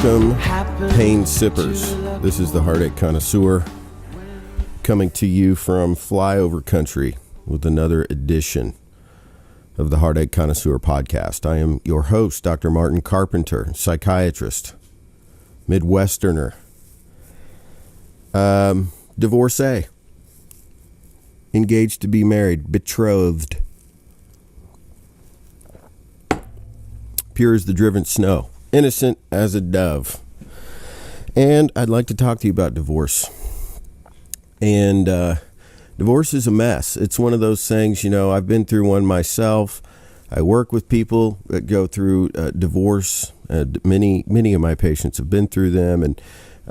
Welcome, pain sippers. This is the Heartache Connoisseur coming to you from flyover country with another edition of the Heartache Connoisseur podcast. I am your host, Dr. Martin Carpenter, psychiatrist, Midwesterner, divorcee, engaged to be married, betrothed, pure as the driven snow, innocent as a dove. And I'd like to talk to you about divorce. And divorce is a mess. It's one of those things, I've been through one myself. I work with people that go through divorce. Many of my patients have been through them, and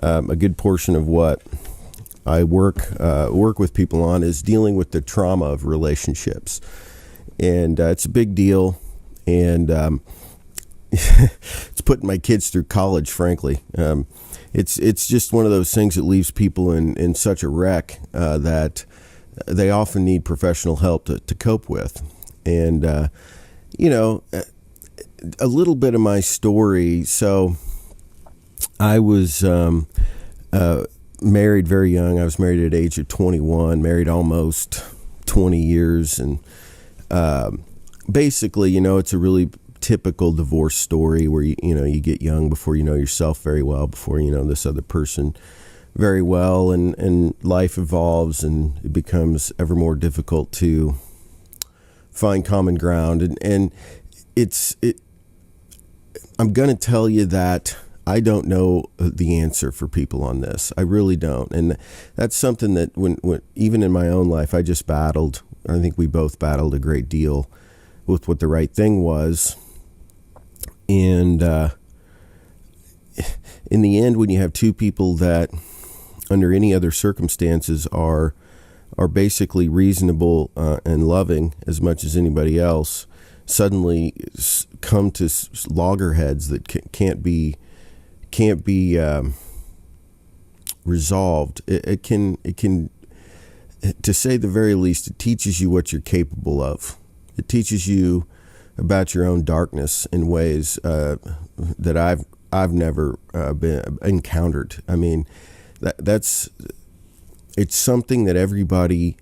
a good portion of what I work with people on is dealing with the trauma of relationships. And it's a big deal. And it's putting my kids through college, frankly. It's just one of those things that leaves people in such a wreck that they often need professional help to cope with. And, a little bit of my story. So I was married very young. I was married at the age of 21, married almost 20 years. And basically, it's a really typical divorce story where you get young before you know yourself very well, before you know this other person very well, and life evolves and it becomes ever more difficult to find common ground. And I'm going to tell you that I don't know the answer for people on this. I really don't. And that's something that when even in my own life, I just battled. I think we both battled a great deal with what the right thing was. And in the end, when you have two people that under any other circumstances are basically reasonable and loving as much as anybody else, suddenly come to loggerheads that can't be resolved. It can, to say the very least, it teaches you what you're capable of. It teaches you about your own darkness in ways that I've never been encountered. I mean, it's something that everybody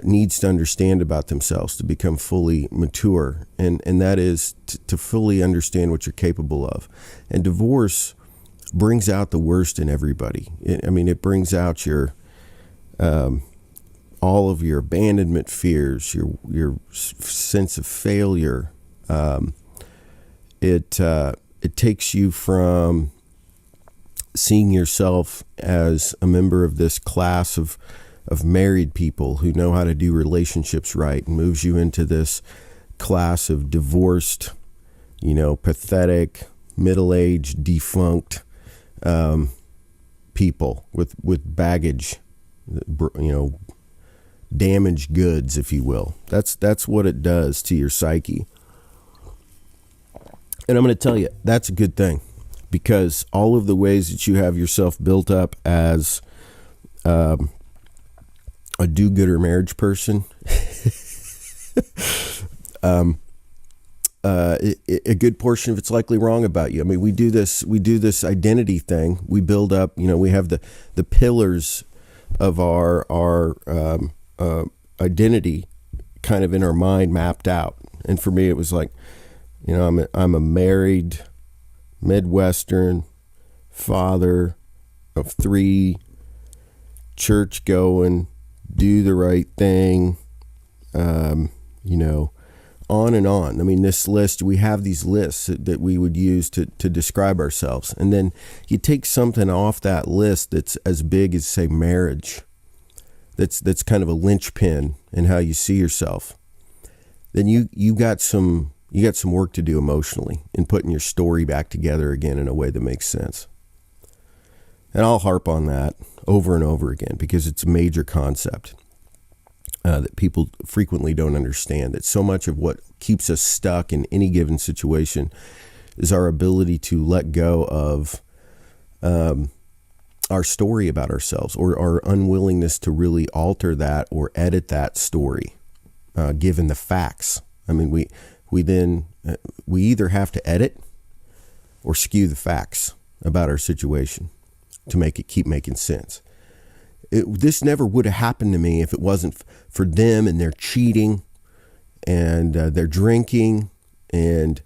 needs to understand about themselves to become fully mature, and that is to fully understand what you're capable of. And divorce brings out the worst in everybody. It brings out your all of your abandonment fears, your sense of failure. It takes you from seeing yourself as a member of this class of married people who know how to do relationships right, and moves you into this class of divorced, pathetic, middle-aged, defunct people with baggage, damaged goods, if you will. That's what it does to your psyche. And I'm going to tell you, that's a good thing, because all of the ways that you have yourself built up as a do-gooder marriage person, a good portion of it's likely wrong about you. We do this identity thing. We build up, we have the pillars of our identity kind of in our mind mapped out. And for me, it was like, I'm a married Midwestern father of 3, church going, do the right thing, on and on. This list, we have these lists that we would use to describe ourselves. And then you take something off that list that's as big as, say, marriage. That's kind of a linchpin in how you see yourself. Then you got some work to do emotionally in putting your story back together again in a way that makes sense. And I'll harp on that over and over again because it's a major concept that people frequently don't understand. That so much of what keeps us stuck in any given situation is our ability to let go of our story about ourselves, or our unwillingness to really alter that or edit that story, given the facts. We either have to edit or skew the facts. about our situation to make it keep making sense. This never would have happened to me if it wasn't for them and their cheating and their drinking, and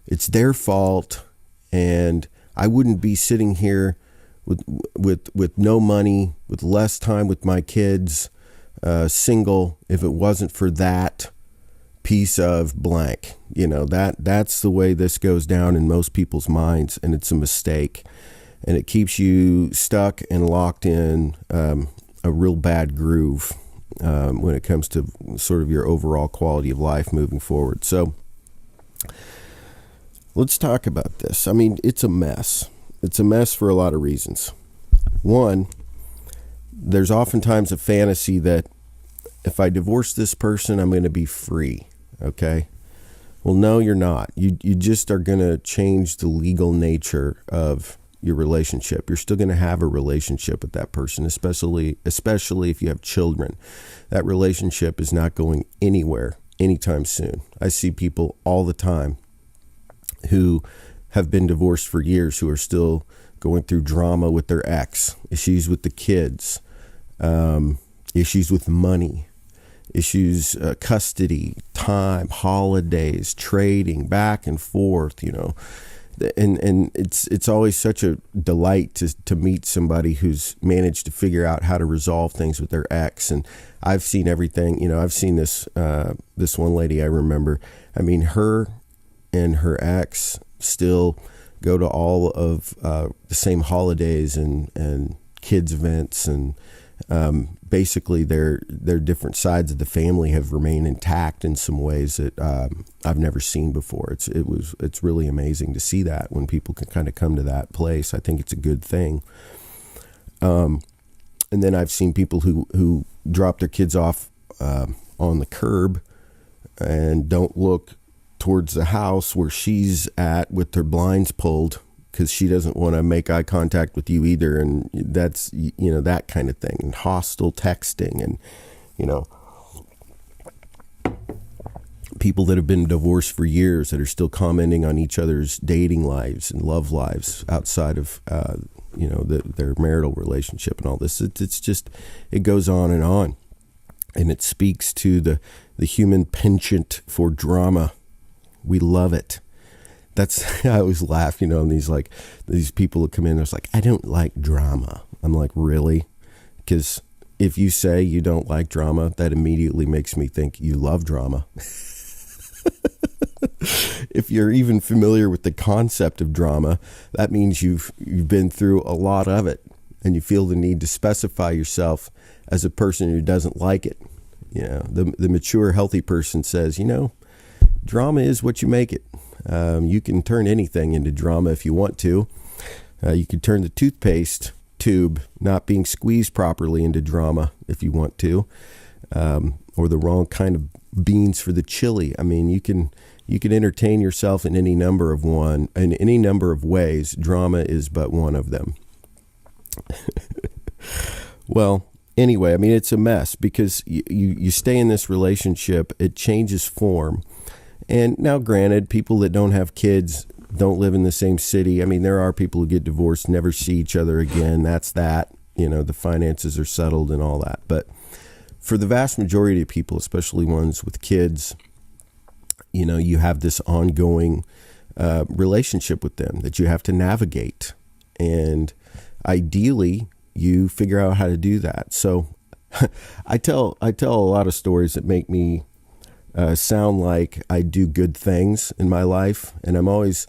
it's their fault. And I wouldn't be sitting here with no money, with less time with my kids, single, if it wasn't for that piece of blank. That's the way this goes down in most people's minds, and it's a mistake, and it keeps you stuck and locked in a real bad groove when it comes to sort of your overall quality of life moving forward. So let's talk about this. I mean, it's a mess. It's a mess for a lot of reasons. One, there's oftentimes a fantasy that if I divorce this person, I'm going to be free. Okay? Well, no, you're not. You just are going to change the legal nature of your relationship. You're still going to have a relationship with that person, especially if you have children. That relationship is not going anywhere anytime soon. I see people all the time who have been divorced for years who are still going through drama with their ex, issues with the kids, issues with money, issues, custody, time, holidays, trading, back and forth, and it's always such a delight to meet somebody who's managed to figure out how to resolve things with their ex. And I've seen everything. I've seen this one lady I remember. I mean, her and her ex still go to all of the same holidays and kids events, and basically their different sides of the family have remained intact in some ways that I've never seen before. It's really amazing to see that when people can kind of come to that place. I think it's a good thing. And then I've seen people who drop their kids off on the curb and don't look towards the house where she's at with her blinds pulled because she doesn't want to make eye contact with you either. And that's, that kind of thing, and hostile texting, and, people that have been divorced for years that are still commenting on each other's dating lives and love lives outside of, their marital relationship and all this. It's just, it goes on. And it speaks to the human penchant for drama. We love it. I always laugh, on these people that come in, it's like, I don't like drama. I'm like, really? Because if you say you don't like drama, that immediately makes me think you love drama. If you're even familiar with the concept of drama, that means you've been through a lot of it, and you feel the need to specify yourself as a person who doesn't like it. The mature, healthy person says, drama is what you make it. You can turn anything into drama if you want to. You can turn the toothpaste tube not being squeezed properly into drama if you want to, or the wrong kind of beans for the chili. I mean, you can entertain yourself in any number of ways. Drama is but one of them. Well, anyway, I mean, it's a mess because you stay in this relationship, it changes form. And now, granted, people that don't have kids don't live in the same city. I mean, there are people who get divorced, never see each other again. That's that. The finances are settled and all that. But for the vast majority of people, especially ones with kids, you have this ongoing relationship with them that you have to navigate. And ideally, you figure out how to do that. So I tell a lot of stories that make me sound like I do good things in my life, and I'm always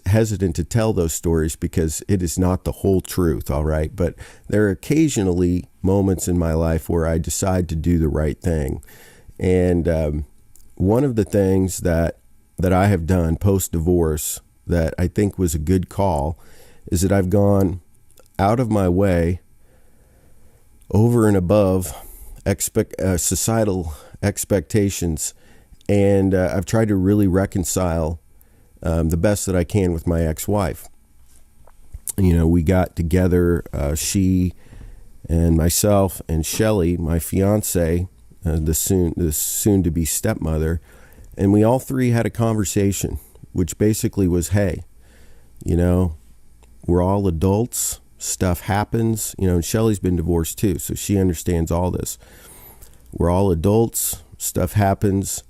hesitant to tell those stories because it is not the whole truth, all right? But there are occasionally moments in my life where I decide to do the right thing, and one of the things that I have done post-divorce that I think was a good call is that I've gone out of my way over and above societal expectations, and I've tried to really reconcile the best that I can with my ex-wife. We got together, she and myself and Shelly, my fiance, the soon to be stepmother, and we all three had a conversation, which basically was, hey, You know, we're all adults. Stuff happens. You know, and Shelly's been divorced too, so she understands all this. We're all adults. Stuff happens.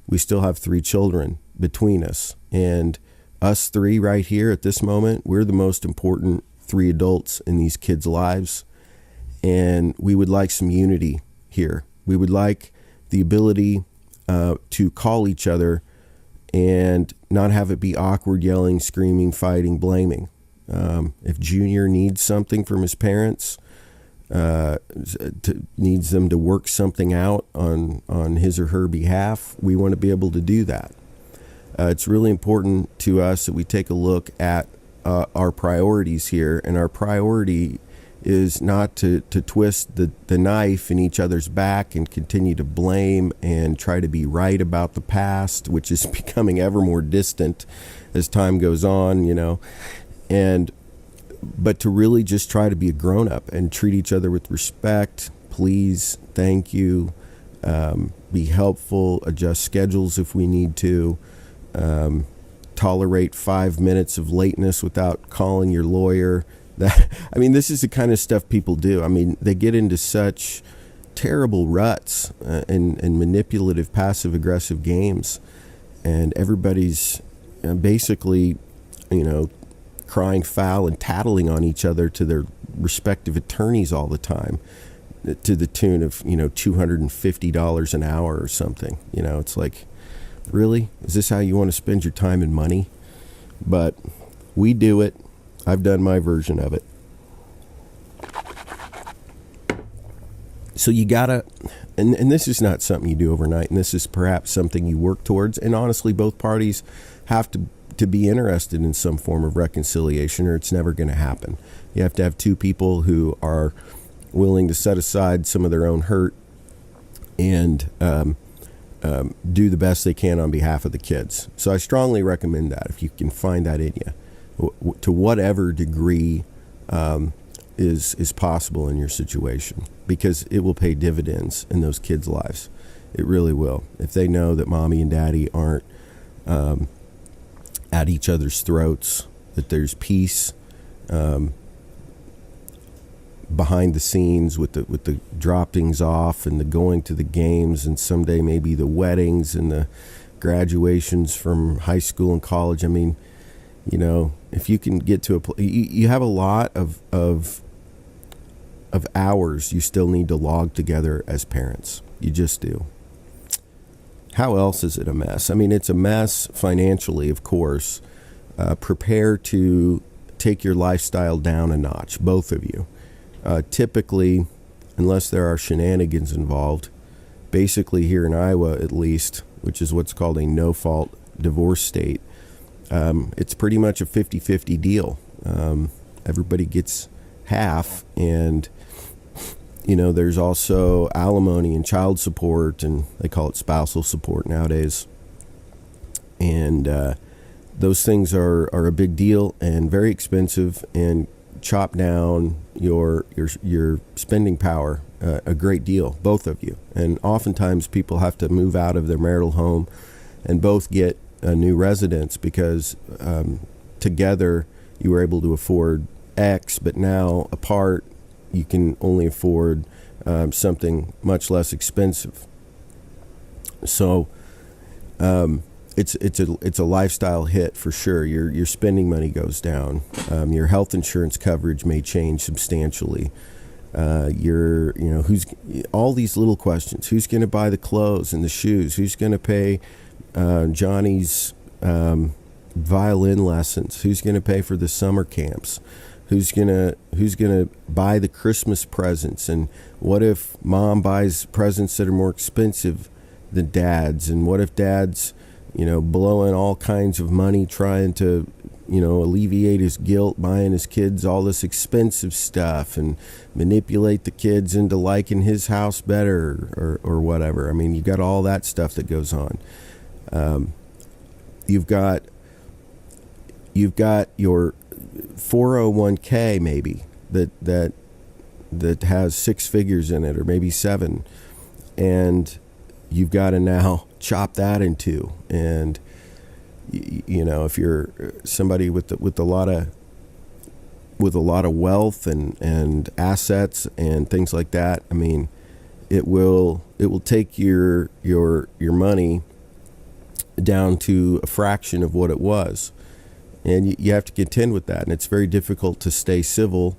We still have 3 children between us. And us 3 right here at this moment, we're the most important 3 adults in these kids' lives. And we would like some unity here. We would like the ability to call each other and not have it be awkward, yelling, screaming, fighting, blaming. If Junior needs something from his parents, needs them to work something out on his or her behalf, we want to be able to do that. It's really important to us that we take a look at our priorities here, and our priority is not to twist the knife in each other's back and continue to blame and try to be right about the past, which is becoming ever more distant as time goes on, you know, but to really just try to be a grown-up and treat each other with respect, please, thank you, be helpful, adjust schedules if we need to, tolerate 5 minutes of lateness without calling your lawyer. This is the kind of stuff people do. I mean, they get into such terrible ruts and manipulative, passive-aggressive games, and everybody's basically, you know, crying foul and tattling on each other to their respective attorneys all the time, to the tune of, you know, $250 an hour or something. You know, it's like, really? Is this how you want to spend your time and money? But we do it. I've done my version of it. So you gotta, and this is not something you do overnight, and this is perhaps something you work towards, and honestly, both parties have to be interested in some form of reconciliation, or it's never going to happen. You have to have 2 people who are willing to set aside some of their own hurt and do the best they can on behalf of the kids. So I strongly recommend that, if you can find that in you, to whatever degree is possible in your situation, because it will pay dividends in those kids' lives. It really will. If they know that mommy and daddy aren't at each other's throats, that there's peace behind the scenes with the droppings off and the going to the games, and someday maybe the weddings and the graduations from high school and college. I mean, you know, if you can get to you have a lot of hours you still need to log together as parents. You just do. How else is it a mess? I mean, it's a mess financially, of course. Prepare to take your lifestyle down a notch, both of you. Typically, unless there are shenanigans involved, basically here in Iowa at least, which is what's called a no-fault divorce state, it's pretty much a 50-50 deal. Everybody gets half, and you know, there's also alimony and child support, and they call it spousal support nowadays. And those things are a big deal and very expensive, and chop down your spending power a great deal, both of you. And oftentimes people have to move out of their marital home and both get a new residence, because together you were able to afford X, but now apart you can only afford something much less expensive. So it's a lifestyle hit for sure. Your spending money goes down. Your health insurance coverage may change substantially. Who's all these little questions? Who's going to buy the clothes and the shoes? Who's going to pay Johnny's violin lessons? Who's going to pay for the summer camps? Who's gonna buy the Christmas presents? And what if mom buys presents that are more expensive than dad's? And what if dad's, blowing all kinds of money trying to, alleviate his guilt, buying his kids all this expensive stuff and manipulate the kids into liking his house better or whatever? I mean, you've got all that stuff that goes on. You've got your 401k maybe that has 6 figures in it, or maybe 7, and you've got to now chop that in two. And If you're somebody with a lot of wealth and assets and things like that, I mean, it will take your money down to a fraction of what it was, and you have to contend with that. And it's very difficult to stay civil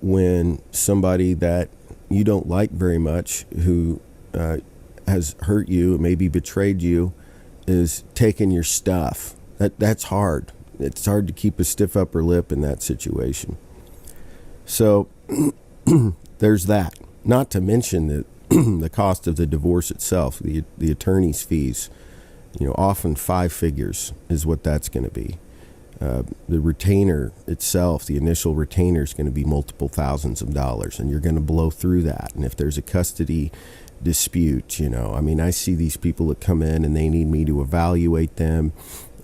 when somebody that you don't like very much, who has hurt you, maybe betrayed you, is taking your stuff. That's hard. It's hard to keep a stiff upper lip in that situation. So there's that. Not to mention that the cost of the divorce itself, the attorney's fees, often 5 figures is what that's going to be. The retainer itself, the initial retainer, is going to be multiple thousands of dollars, and you're going to blow through that. And if there's a custody dispute, I see these people that come in and they need me to evaluate them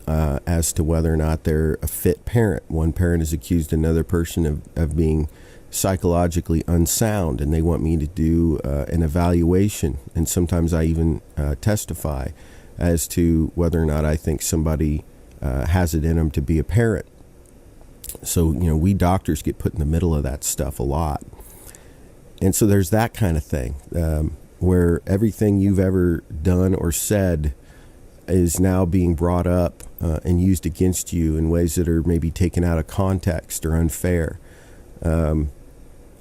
as to whether or not they're a fit parent. One parent has accused another person of being psychologically unsound, and they want me to do an evaluation, and sometimes I even testify as to whether or not I think somebody has it in them to be a parent. So we doctors get put in the middle of that stuff a lot, and so there's that kind of thing where everything you've ever done or said is now being brought up and used against you in ways that are maybe taken out of context or unfair.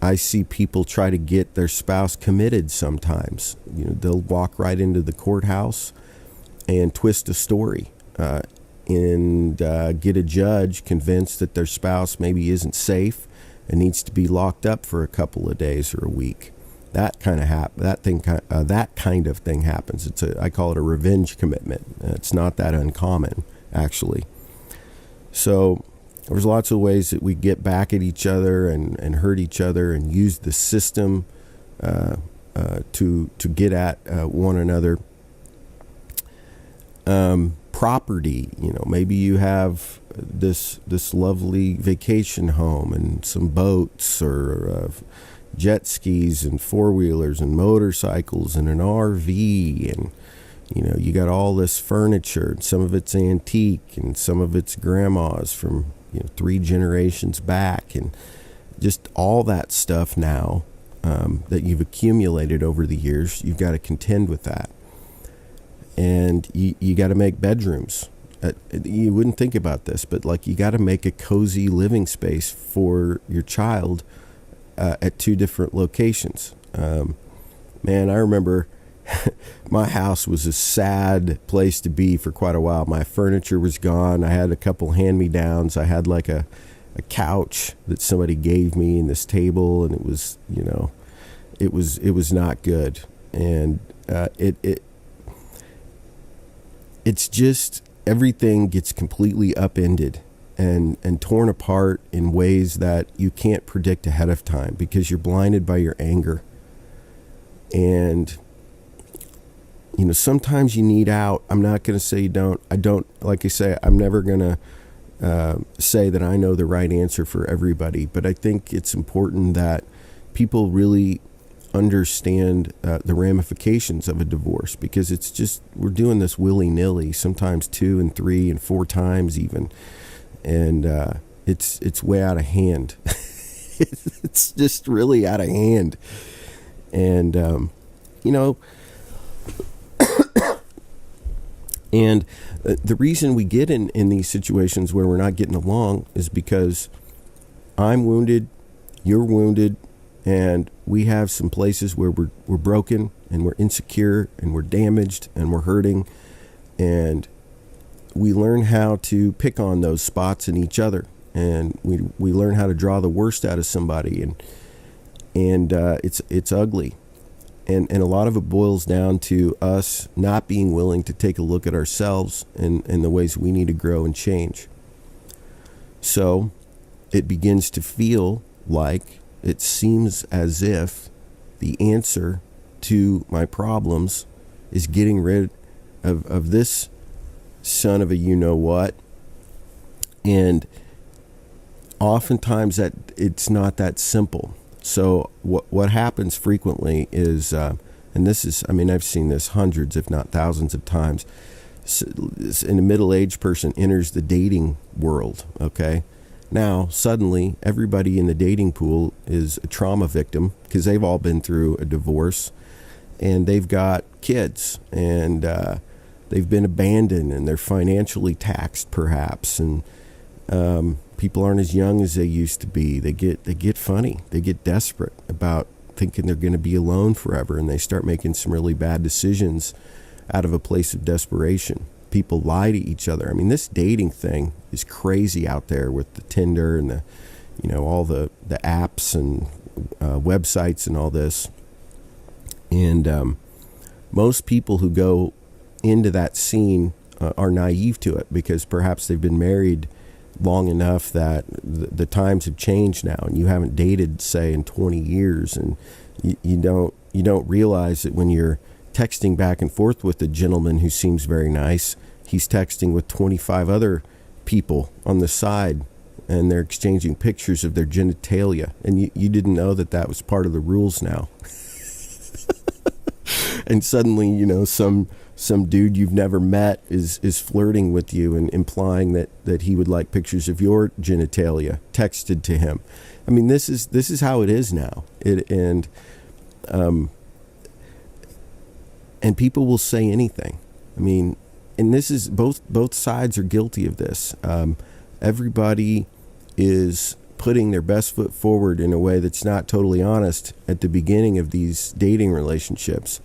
I see people try to get their spouse committed sometimes. They'll walk right into the courthouse and twist a story and get a judge convinced that their spouse maybe isn't safe and needs to be locked up for a couple of days or a week. That kind of thing happens. I call it a revenge commitment. It's not that uncommon, actually. So there's lots of ways that we get back at each other and hurt each other and use the system to get at one another. Property, maybe you have this lovely vacation home and some boats or jet skis and four-wheelers and motorcycles and an RV, and you got all this furniture, and some of it's antique and some of it's grandma's from 3 generations back, and just all that stuff now that you've accumulated over the years. You've got to contend with that, and you got to make bedrooms. You wouldn't think about this, but you got to make a cozy living space for your child at 2 different locations. Man, I remember my house was a sad place to be for quite a while. My furniture was gone. I had a couple hand-me-downs. I had a couch that somebody gave me and this table, and it was, it was not good. And it's just, everything gets completely upended and torn apart in ways that you can't predict ahead of time because you're blinded by your anger. And sometimes you need out. I'm not going to say you don't. Like I say, I'm never going to say that I know the right answer for everybody, but I think it's important that people really understand the ramifications of a divorce, because it's just, we're doing this willy-nilly, sometimes 2 and 3 and 4 times even, and it's way out of hand. It's just really out of hand. And and the reason we get in these situations where we're not getting along is because I'm wounded, you're wounded, and we have some places where we're broken and we're insecure and we're damaged and we're hurting, and we learn how to pick on those spots in each other, and we learn how to draw the worst out of somebody, and it's ugly. And a lot of it boils down to us not being willing to take a look at ourselves and the ways we need to grow and change. So it begins to feel like, it seems as if the answer to my problems is getting rid of this son of a you-know-what. And oftentimes that it's not that simple. So what happens frequently is, and this is, I've seen this hundreds, if not thousands of times. and a middle-aged person enters the dating world, okay? Now, suddenly, everybody in the dating pool is a trauma victim because they've all been through a divorce, and they've got kids, and they've been abandoned, and they're financially taxed, perhaps, and people aren't as young as they used to be. They get funny. They get desperate about thinking they're going to be alone forever, and they start making some really bad decisions out of a place of desperation. People lie to each other. I mean, this dating thing is crazy out there with the Tinder and all the apps and websites and all this. And most people who go into that scene are naive to it because perhaps they've been married long enough that the times have changed now, and you haven't dated, say, in 20 years, and you don't realize that when you're texting back and forth with a gentleman who seems very nice, he's texting with 25 other people on the side, and they're exchanging pictures of their genitalia, and you didn't know that was part of the rules now. And suddenly, some dude you've never met is flirting with you and implying that he would like pictures of your genitalia texted to him. I mean, this is how it is now. And people will say anything. I mean, and this is both sides are guilty of this. Everybody is putting their best foot forward in a way that's not totally honest at the beginning of these dating relationships.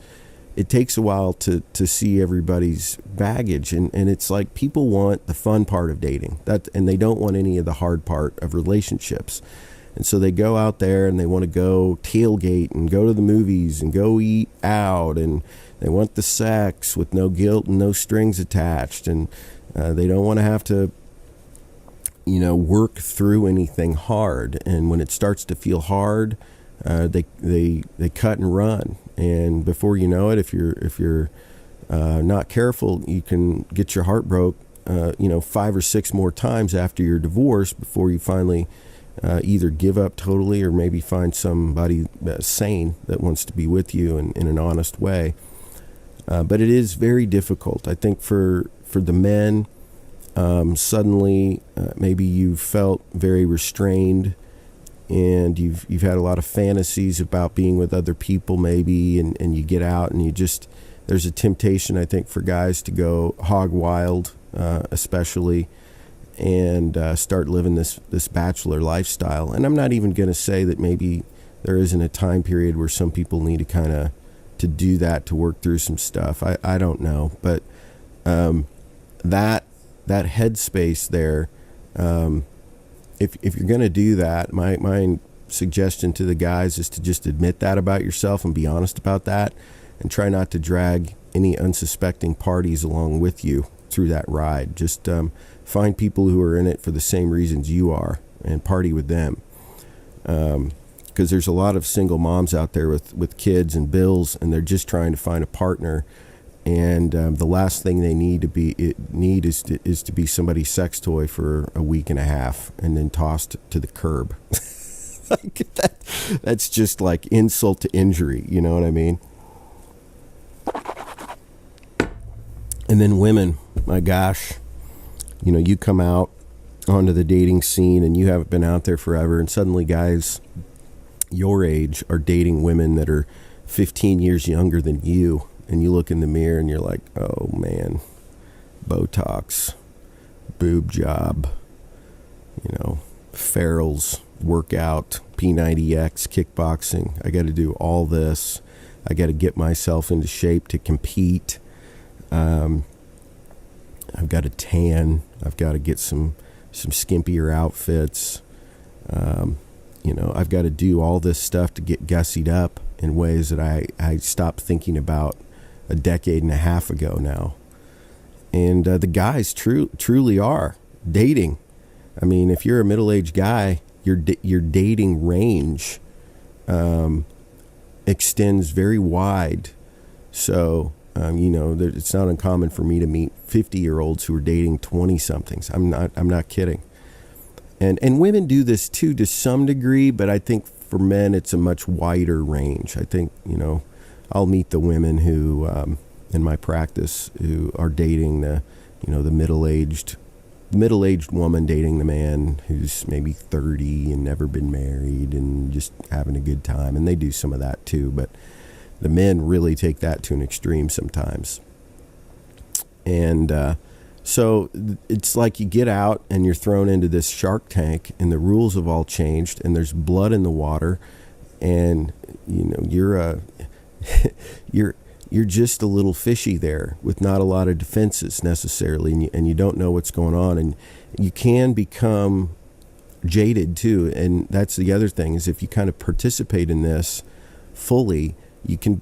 It takes a while to see everybody's baggage, and it's like people want the fun part of dating, and they don't want any of the hard part of relationships. And so they go out there and they want to go tailgate and go to the movies and go eat out, and they want the sex with no guilt and no strings attached, and they don't want to have to work through anything hard. And when it starts to feel hard, they cut and run. And before you know it, if you're not careful, you can get your heart broke 5 or 6 more times after your divorce before you finally either give up totally or maybe find somebody sane that wants to be with you in an honest way. But it is very difficult, I think, for the men. Suddenly, maybe you've felt very restrained, and you've had a lot of fantasies about being with other people, maybe, and you get out and there's a temptation, I think, for guys to go hog wild, especially, and start living this bachelor lifestyle. And I'm not even going to say that maybe there isn't a time period where some people need to do that to work through some stuff. I don't know, but that headspace there, if you're going to do that, my suggestion to the guys is to just admit that about yourself and be honest about that, and try not to drag any unsuspecting parties along with you through that ride. Just find people who are in it for the same reasons you are and party with them. Because there's a lot of single moms out there with kids and bills, and they're just trying to find a partner. And the last thing they need is to be somebody's sex toy for a week and a half and then tossed to the curb. That's just like insult to injury, you know what I mean? And then women, my gosh, you come out onto the dating scene and you haven't been out there forever, and suddenly guys your age are dating women that are 15 years younger than you. And you look in the mirror and you're like, oh man, Botox, boob job, Farrell's workout, P90X, kickboxing. I got to do all this. I got to get myself into shape to compete. I've got to tan. I've got to get some skimpier outfits. I've got to do all this stuff to get gussied up in ways that I stopped thinking about a decade and a half ago now. And the guys truly are dating. I mean, if you're a middle-aged guy, your dating range extends very wide. So, it's not uncommon for me to meet 50-year-olds who are dating 20-somethings. I'm not kidding. And women do this too to some degree, but I think for men it's a much wider range. I think, I'll meet the women who in my practice who are dating the middle-aged woman dating the man who's maybe 30 and never been married and just having a good time. And they do some of that too, but the men really take that to an extreme sometimes. And so it's like you get out and you're thrown into this shark tank, and the rules have all changed, and there's blood in the water, and you're just a little fishy there with not a lot of defenses necessarily, and you don't know what's going on, and you can become jaded too. And that's the other thing, is if you kind of participate in this fully, you can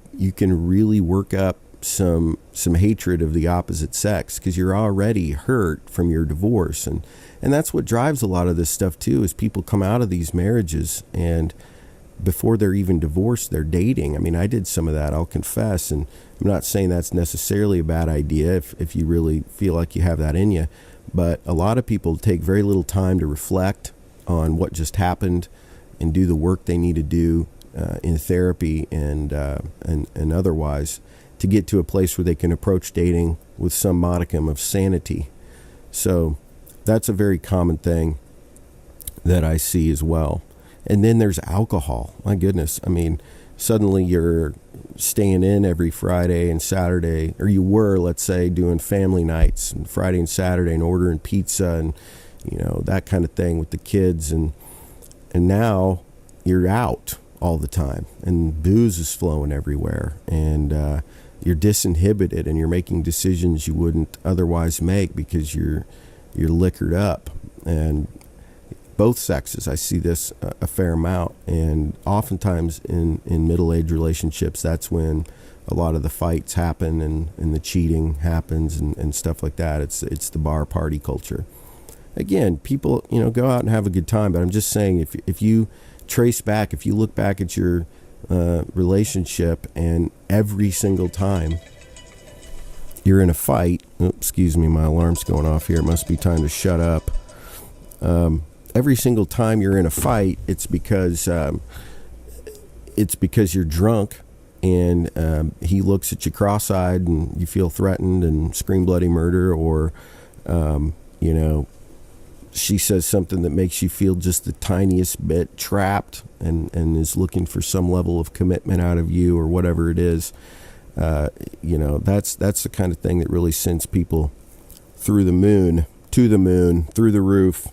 really work up some hatred of the opposite sex, because you're already hurt from your divorce, and that's what drives a lot of this stuff too, is people come out of these marriages, and before they're even divorced, they're dating. I mean, I did some of that, I'll confess, and I'm not saying that's necessarily a bad idea if you really feel like you have that in you, but a lot of people take very little time to reflect on what just happened and do the work they need to do in therapy and otherwise, to get to a place where they can approach dating with some modicum of sanity. So that's a very common thing that I see as well. And then there's alcohol. My goodness. I mean, suddenly you're staying in every Friday and Saturday, or you were, let's say, doing family nights and Friday and Saturday and ordering pizza and, that kind of thing with the kids. And now you're out all the time, and booze is flowing everywhere, and you're disinhibited, and you're making decisions you wouldn't otherwise make because you're liquored up. And both sexes, I see this a fair amount, and oftentimes in middle-aged relationships, that's when a lot of the fights happen and the cheating happens and stuff like that. It's the bar party culture. Again, people go out and have a good time, but I'm just saying, if you trace back, if you look back at your relationship, and every single time you're in a fight, excuse me, my alarm's going off here, it must be time to shut up. Every single time you're in a fight, it's because you're drunk, and he looks at you cross-eyed and you feel threatened and scream bloody murder, or she says something that makes you feel just the tiniest bit trapped and is looking for some level of commitment out of you, or whatever it is. That's the kind of thing that really sends people through the moon, to the moon, through the roof.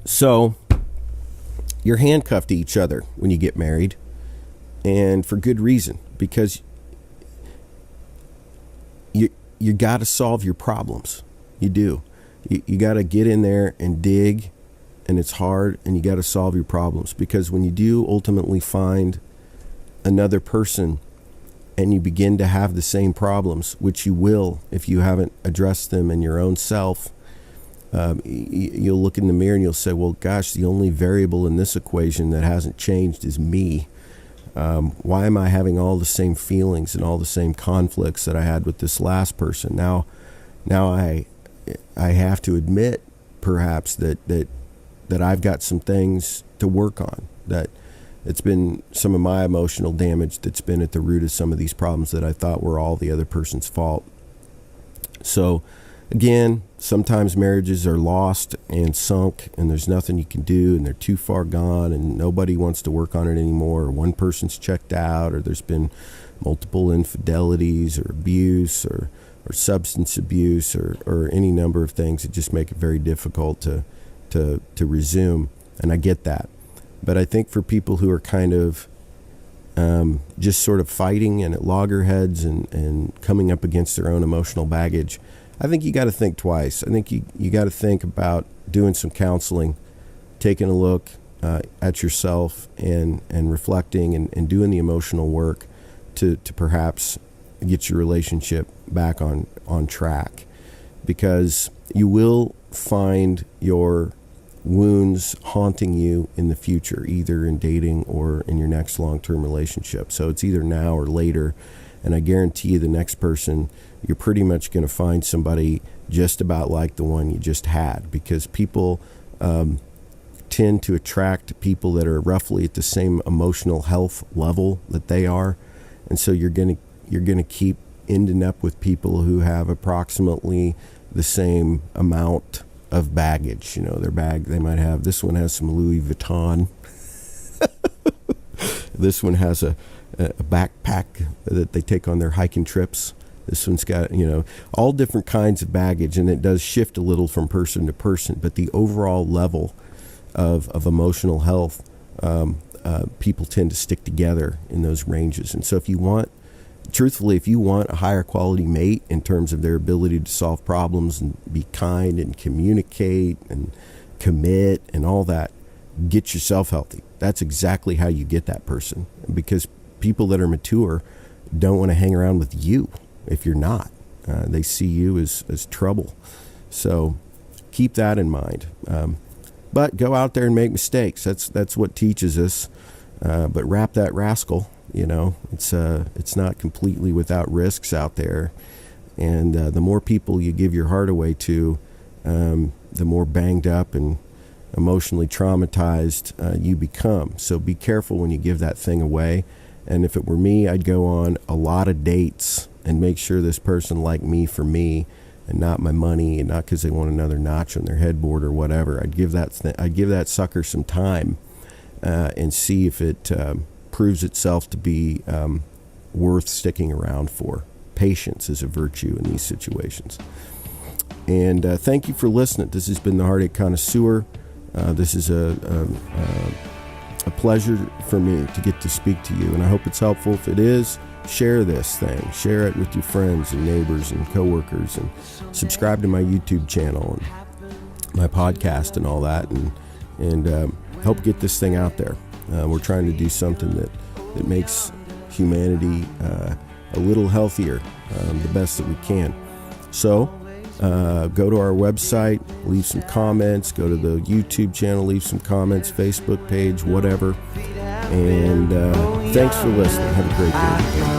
So you're handcuffed to each other when you get married, and for good reason, because you got to solve your problems. You do. You got to get in there and dig, and it's hard, and you got to solve your problems, because when you do ultimately find another person and you begin to have the same problems, which you will if you haven't addressed them in your own self, you'll look in the mirror and you'll say, well, gosh, the only variable in this equation that hasn't changed is me. Why am I having all the same feelings and all the same conflicts that I had with this last person? Now I have to admit, perhaps, that I've got some things to work on, that it's been some of my emotional damage that's been at the root of some of these problems that I thought were all the other person's fault. So again, sometimes marriages are lost and sunk, and there's nothing you can do, and they're too far gone, and nobody wants to work on it anymore, or one person's checked out, or there's been multiple infidelities or abuse or substance abuse or any number of things that just make it very difficult to resume. And I get that. But I think for people who are kind of just sort of fighting and at loggerheads and coming up against their own emotional baggage, I think you got to think twice. I think you got to think about doing some counseling, taking a look at yourself and reflecting and doing the emotional work to perhaps get your relationship back on track, because you will find your wounds haunting you in the future, either in dating or in your next long-term relationship. So it's either now or later, and I guarantee you the next person, you're pretty much going to find somebody just about like the one you just had, because people tend to attract people that are roughly at the same emotional health level that they are. And so you're gonna keep ending up with people who have approximately the same amount of baggage. You know, their bag, they might have, this one has some Louis Vuitton. This one has a backpack that they take on their hiking trips. This one's got, you know, all different kinds of baggage, and it does shift a little from person to person. But the overall level of emotional health, people tend to stick together in those ranges. And so if you want, truthfully, if you want a higher quality mate in terms of their ability to solve problems and be kind and communicate and commit and all that, get yourself healthy. That's exactly how you get that person, because people that are mature don't want to hang around with you if you're not. They see you as trouble. So keep that in mind. But go out there and make mistakes. That's what teaches us. But wrap that rascal. You know, it's not completely without risks out there. And the more people you give your heart away to, the more banged up and emotionally traumatized you become. So be careful when you give that thing away. And if it were me, I'd go on a lot of dates and make sure this person liked me for me and not my money, and not because they want another notch on their headboard or whatever. I'd give that sucker some time and see if it proves itself to be worth sticking around for. Patience is a virtue in these situations. And thank you for listening. This has been the Heartache Connoisseur. This is a pleasure for me to get to speak to you, and I hope it's helpful. If it is, share this thing. Share it with your friends and neighbors and coworkers, and subscribe to my YouTube channel and my podcast and all that, and help get this thing out there. We're trying to do something that makes humanity a little healthier, the best that we can. So go to our website, leave some comments, go to the YouTube channel, leave some comments, Facebook page, whatever. And thanks for listening. Have a great day.